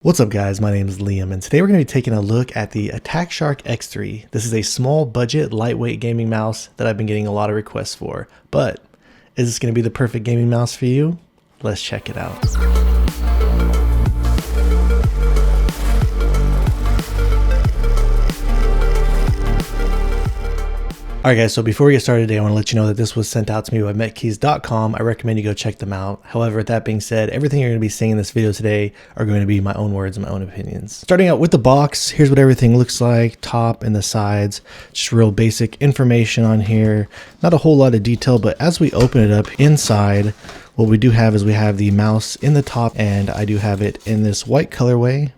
What's up guys, my name is Liam and today we're going to be taking a look at the Attack Shark X3. This is a small budget lightweight gaming mouse that I've been getting a lot of requests for. But is this going to be the perfect gaming mouse for you? Let's check it out. Alright guys, so before we get started today, I want to let you know that this was sent out to me by metkeys.com. I recommend you go check them out. However, with that being said, everything you're going to be seeing in this video today are going to be my own words and my own opinions. Starting out with the box, here's what everything looks like, top and the sides. Just real basic information on here. Not a whole lot of detail, but as we open it up inside, what we do have is we have the mouse in the top, and I do have it in this white colorway.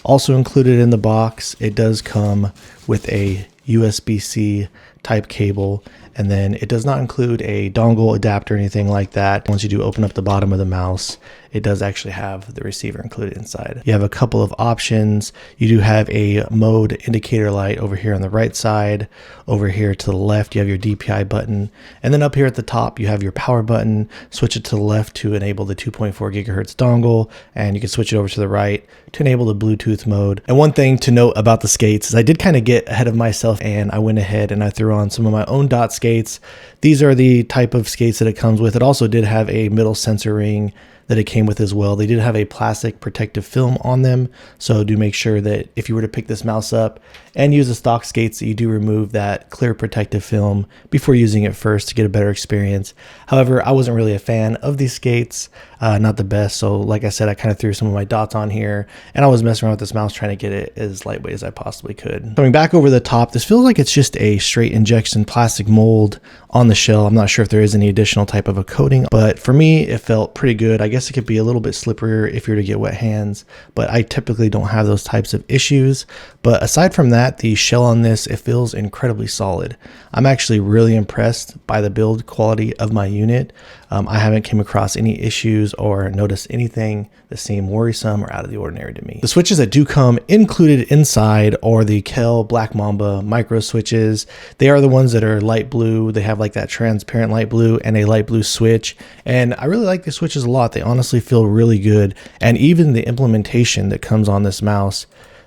Also included in the box, it does come with a USB-C type cable, and then it does not include a dongle adapter or anything like that. Once you do open up the bottom of the mouse, it does actually have the receiver included inside. You have a couple of options. You do have a mode indicator light over here on the right side. Over here to the left, you have your DPI button. And then up here at the top, you have your power button. Switch it to the left to enable the 2.4 gigahertz dongle, and you can switch it over to the right to enable the Bluetooth mode. And one thing to note about the skates is I did kind of get ahead of myself, and I went ahead and I threw on some of my own dot skates. These are the type of skates that it comes with. It also did have a middle sensor ring that it came with as well. They did have a plastic protective film on them, so do make sure that if you were to pick this mouse up and use the stock skates, that you do remove that clear protective film before using it first to get a better experience. However, I wasn't really a fan of these skates, not the best, so like I said, I kind of threw some of my dots on here, and I was messing around with this mouse trying to get it as lightweight as I possibly could. Coming back over the top, this feels like it's just a straight injection plastic mold on the shell. I'm not sure if there is any additional type of a coating, but for me, it felt pretty good. I guess it could be a little bit slipperier if you were to get wet hands, but I typically don't have those types of issues. But aside from that, the shell on this, it feels incredibly solid. I'm actually really impressed by the build quality of my unit. I haven't came across any issues or noticed anything that seemed worrisome or out of the ordinary to me. The switches that do come included inside are the Kailh Black Mamba micro switches. They are the ones that are light blue. They have like that transparent light blue and a light blue switch. And I really like the switches a lot. They honestly feel really good. And even the implementation that comes on this mouse,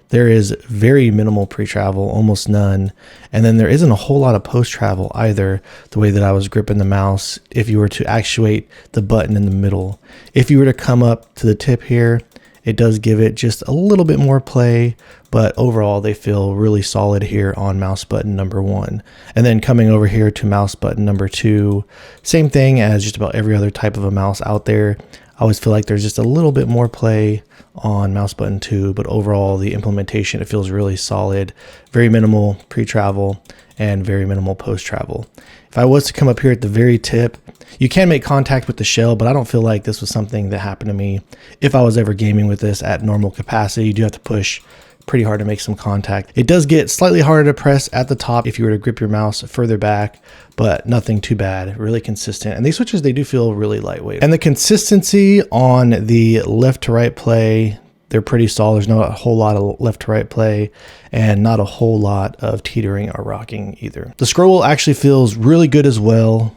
there is very minimal pre-travel, almost none. And then there isn't a whole lot of post-travel either, the way that I was gripping the mouse if you were to actuate the button in the middle. If you were to come up to the tip here, it does give it just a little bit more play, but overall they feel really solid here on mouse button number 1. And then coming over here to mouse button number 2, same thing as just about every other type of a mouse out there. I always feel like there's just a little bit more play on mouse button 2, but overall the implementation, it feels really solid, very minimal pre-travel and very minimal post-travel. If I was to come up here at the very tip, you can make contact with the shell, but I don't feel like this was something that happened to me. If I was ever gaming with this at normal capacity, you do have to push pretty hard to make some contact. It does get slightly harder to press at the top if you were to grip your mouse further back, but nothing too bad, really consistent. And these switches, they do feel really lightweight. And the consistency on the left to right play, they're pretty solid. There's not a whole lot of left to right play and not a whole lot of teetering or rocking either. The scroll wheel actually feels really good as well.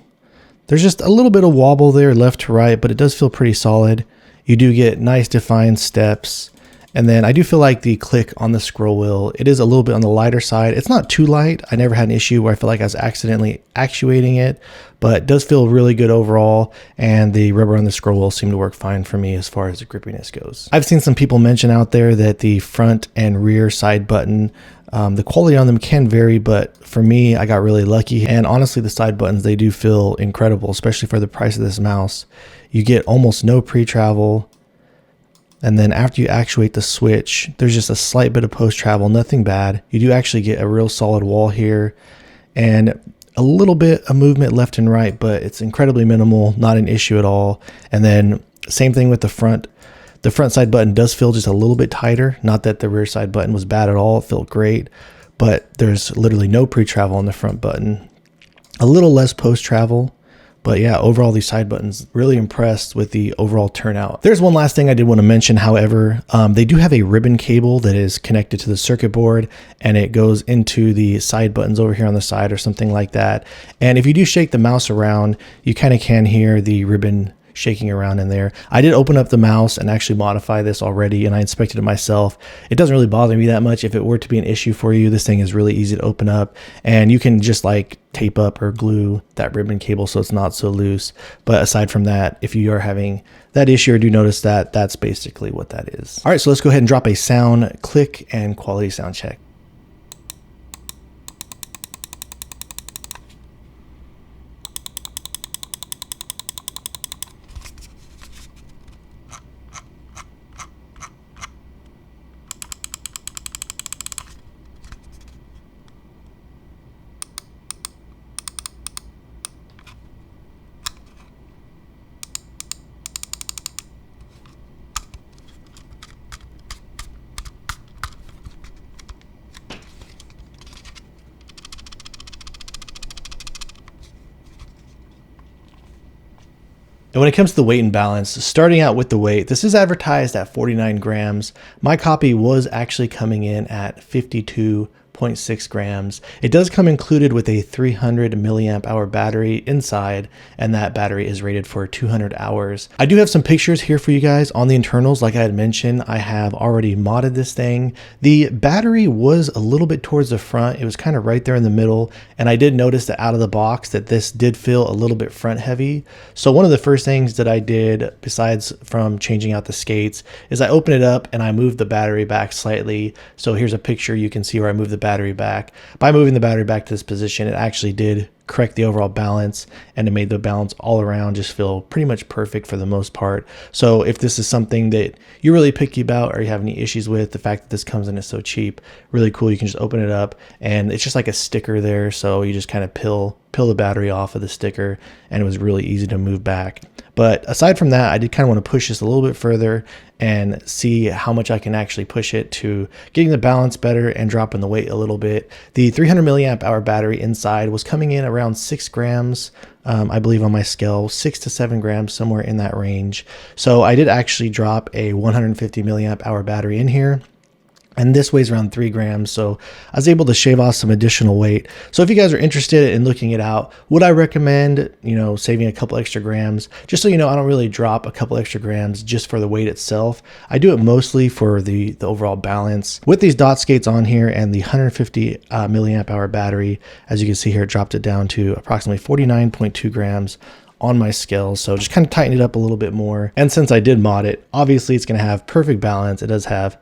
There's just a little bit of wobble there left to right, but it does feel pretty solid. You do get nice defined steps. And then I do feel like the click on the scroll wheel, it is a little bit on the lighter side. It's not too light. I never had an issue where I feel like I was accidentally actuating it, but it does feel really good overall. And the rubber on the scroll wheel seemed to work fine for me as far as the grippiness goes. I've seen some people mention out there that the front and rear side button, the quality on them can vary, but for me, I got really lucky. And honestly, the side buttons, they do feel incredible, especially for the price of this mouse. You get almost no pre-travel. And then after you actuate the switch, there's just a slight bit of post-travel, nothing bad. You do actually get a real solid wall here and a little bit of movement left and right, but it's incredibly minimal, not an issue at all. And then same thing with the front. The front side button does feel just a little bit tighter. Not that the rear side button was bad at all, it felt great, but there's literally no pre-travel on the front button. A little less post-travel. But yeah, overall, these side buttons, really impressed with the overall turnout. There's one last thing I did want to mention, however, they do have a ribbon cable that is connected to the circuit board, and it goes into the side buttons over here on the side or something like that. And if you do shake the mouse around, you kind of can hear the ribbon shaking around in there. I did open up the mouse and actually modify this already, and I inspected it myself. It doesn't really bother me that much. If it were to be an issue for you, this thing is really easy to open up, and you can just like tape up or glue that ribbon cable so it's not so loose. But aside from that, if you are having that issue or do notice that, that's basically what that is. All right, so let's go ahead and drop a sound click and quality sound check. And when it comes to the weight and balance, starting out with the weight, this is advertised at 49 grams. My copy was actually coming in at 52.6 grams. It does come included with a 300 milliamp hour battery inside, and that battery is rated for 200 hours. I do have some pictures here for you guys on the internals. Like I had mentioned, I have already modded this thing. The battery was a little bit towards the front. It was kind of right there in the middle, and I did notice that out of the box that this did feel a little bit front heavy. So one of the first things that I did, besides from changing out the skates, is I opened it up and I moved the battery back slightly. So here's a picture you can see where I moved the battery back. By moving the battery back to this position, it actually did correct the overall balance, and it made the balance all around just feel pretty much perfect for the most part. So if this is something that you're really picky about or you have any issues with, the fact that this comes in is so cheap, really cool. You can just open it up and it's just like a sticker there. So you just kind of peel the battery off of the sticker, and it was really easy to move back. But aside from that, I did kind of want to push this a little bit further and see how much I can actually push it to getting the balance better and dropping the weight a little bit. The 300 milliamp hour battery inside was coming in around 6 grams, I believe on my scale, 6 to 7 grams, somewhere in that range. So I did actually drop a 150 milliamp hour battery in here, and this weighs around 3 grams. So I was able to shave off some additional weight. So if you guys are interested in looking it out, would I recommend, saving a couple extra grams? Just so you know, I don't really drop a couple extra grams just for the weight itself. I do it mostly for the overall balance. With these dot skates on here and the 150 milliamp hour battery, as you can see here, it dropped it down to approximately 49.2 grams on my scale. So just kind of tighten it up a little bit more. And since I did mod it, obviously it's going to have perfect balance. It does have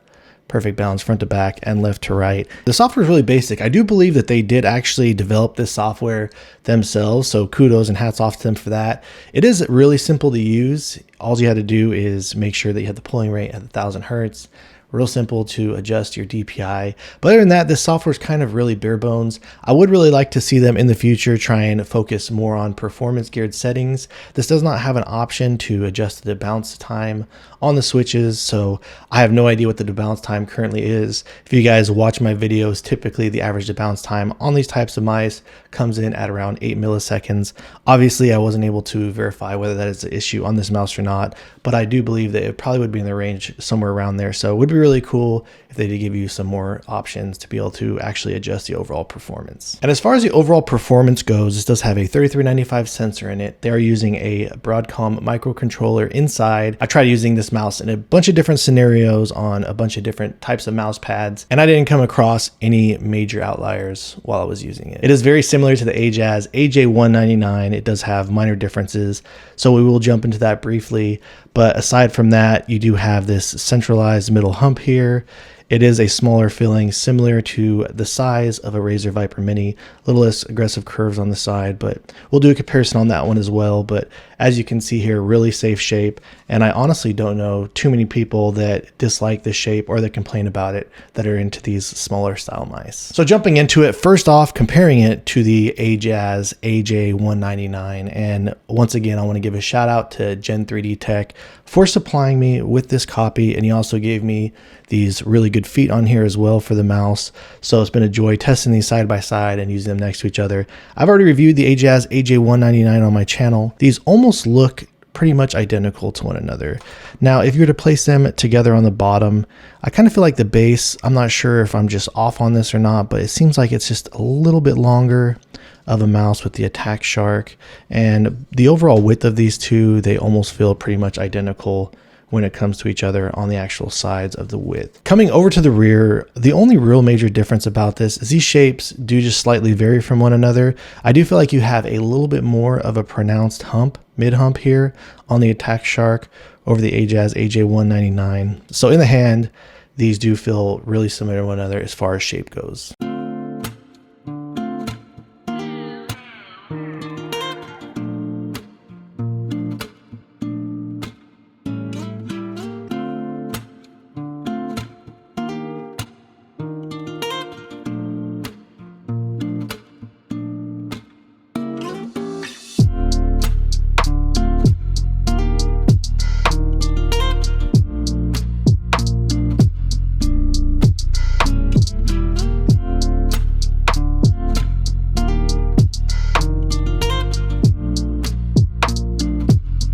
perfect balance front to back and left to right. The software is really basic. I do believe that they did actually develop this software themselves, so kudos and hats off to them for that. It is really simple to use. All you had to do is make sure that you had the pulling rate at 1000 hertz. Real simple to adjust your DPI. But other than that, this software is kind of really bare bones. I would really like to see them in the future try and focus more on performance geared settings. This does not have an option to adjust the bounce time on the switches, so I have no idea what the debounce time currently is. If you guys watch my videos, typically the average debounce time on these types of mice comes in at around 8 milliseconds. Obviously, I wasn't able to verify whether that is the issue on this mouse or not, but I do believe that it probably would be in the range somewhere around there. So it would be really cool if they did give you some more options to be able to actually adjust the overall performance. And as far as the overall performance goes, this does have a 3395 sensor in it. They are using a Broadcom microcontroller inside. I tried using this mouse in a bunch of different scenarios on a bunch of different types of mouse pads, and I didn't come across any major outliers while I was using it. It is very similar to the Ajazz AJ199. It does have minor differences, so we will jump into that briefly. But aside from that, you do have this centralized middle hump here. It is a smaller filling, similar to the size of a Razer Viper Mini, a little less aggressive curves on the side, but we'll do a comparison on that one as well. But as you can see here, really safe shape. And I honestly don't know too many people that dislike this shape or that complain about it that are into these smaller style mice. So jumping into it, first off, comparing it to the Ajazz AJ199. And once again, I want to give a shout out to Gen 3D Tech for supplying me with this copy. And he also gave me these really good feet on here as well for the mouse. So it's been a joy testing these side by side and using them next to each other. I've already reviewed the Ajazz AJ199 on my channel. These almost look pretty much identical to one another. Now, if you were to place them together on the bottom, I kind of feel like the base, I'm not sure if I'm just off on this or not, but it seems like it's just a little bit longer of a mouse with the Attack Shark, and the overall width of these two, they almost feel pretty much identical when it comes to each other on the actual sides of the width. Coming over to the rear, the only real major difference about this is these shapes do just slightly vary from one another. I do feel like you have a little bit more of a pronounced hump, mid hump here on the Attack Shark over the Ajazz AJ199. So in the hand, these do feel really similar to one another as far as shape goes.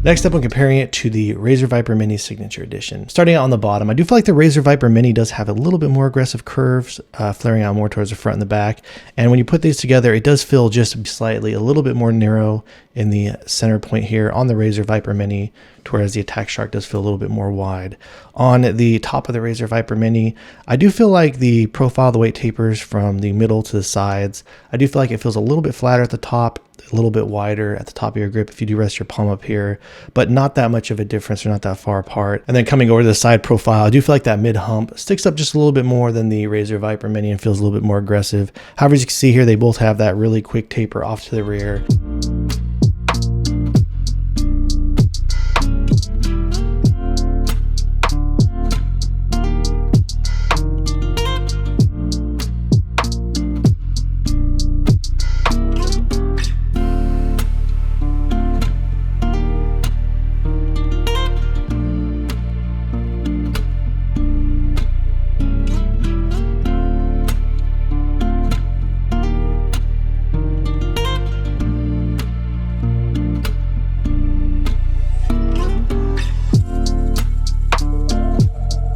Next up, I'm comparing it to the Razer Viper Mini Signature Edition. Starting out on the bottom, I do feel like the Razer Viper Mini does have a little bit more aggressive curves, flaring out more towards the front and the back. And when you put these together, it does feel just slightly a little bit more narrow in the center point here on the Razer Viper Mini, whereas the Attack Shark does feel a little bit more wide. On the top of the Razer Viper Mini, I do feel like the profile of the weight tapers from the middle to the sides. I do feel like it feels a little bit flatter at the top, a little bit wider at the top of your grip if you do rest your palm up here, but not that much of a difference or not that far apart. And then coming over to the side profile, I do feel like that mid hump sticks up just a little bit more than the Razer Viper Mini and feels a little bit more aggressive. However, as you can see here, they both have that really quick taper off to the rear.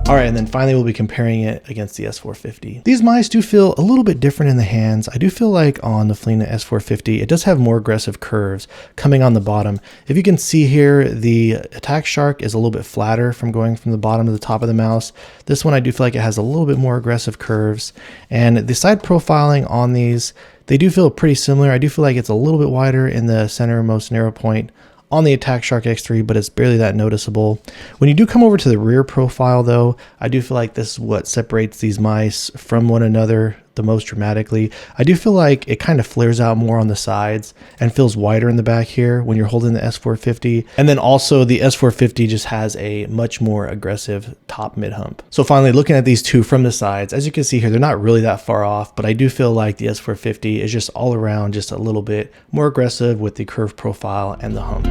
All right, and then finally we'll be comparing it against the S450. These mice do feel a little bit different in the hands. I do feel like on the Phylina S450, it does have more aggressive curves coming on the bottom. If you can see here, the Attack Shark is a little bit flatter from going from the bottom to the top of the mouse. This one, I do feel like it has a little bit more aggressive curves. And the side profiling on these, they do feel pretty similar. I do feel like it's a little bit wider in the center most narrow point on the Attack Shark X3, but it's barely that noticeable. When you do come over to the rear profile though, I do feel like this is what separates these mice from one another the most dramatically. I do feel like it kind of flares out more on the sides and feels wider in the back here when you're holding the S450. And then also the S450 just has a much more aggressive top mid hump. So finally, looking at these two from the sides, as you can see here, they're not really that far off, but I do feel like the S450 is just all around just a little bit more aggressive with the curved profile and the hump.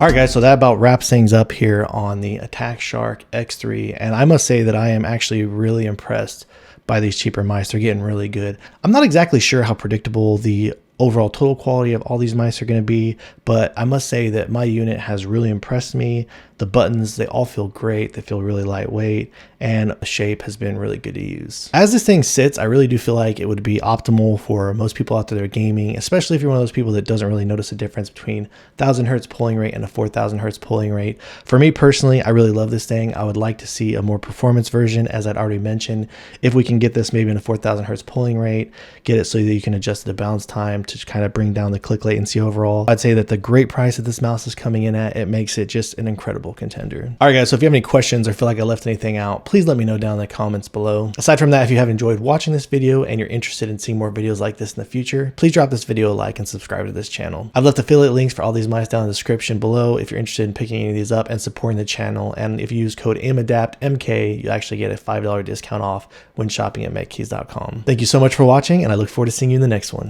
All right, guys, so that about wraps things up here on the Attack Shark X3. And I must say that I am actually really impressed by these cheaper mice. They're getting really good. I'm not exactly sure how predictable the overall total quality of all these mice are going to be, but I must say that my unit has really impressed me. The buttons, they all feel great. They feel really lightweight, and the shape has been really good to use. As this thing sits, I really do feel like it would be optimal for most people out there that are gaming, especially if you're one of those people that doesn't really notice a difference between 1000 hertz polling rate and a 4000 hertz polling rate. For me personally, I really love this thing. I would like to see a more performance version, as I'd already mentioned. If we can get this maybe in a 4000 hertz polling rate, get it so that you can adjust the bounce time to kind of bring down the click latency overall. I'd say that the great price that this mouse is coming in at, it makes it just an incredible contender. All right guys, so if you have any questions or feel like I left anything out, please let me know down in the comments below. Aside from that, if you have enjoyed watching this video and you're interested in seeing more videos like this in the future, please drop this video a like and subscribe to this channel. I've left affiliate links for all these mice down in the description below if you're interested in picking any of these up and supporting the channel. And if you use code AIMADAPTMK, you actually get a $5 discount off when shopping at metkeys.com. Thank you so much for watching, and I look forward to seeing you in the next one.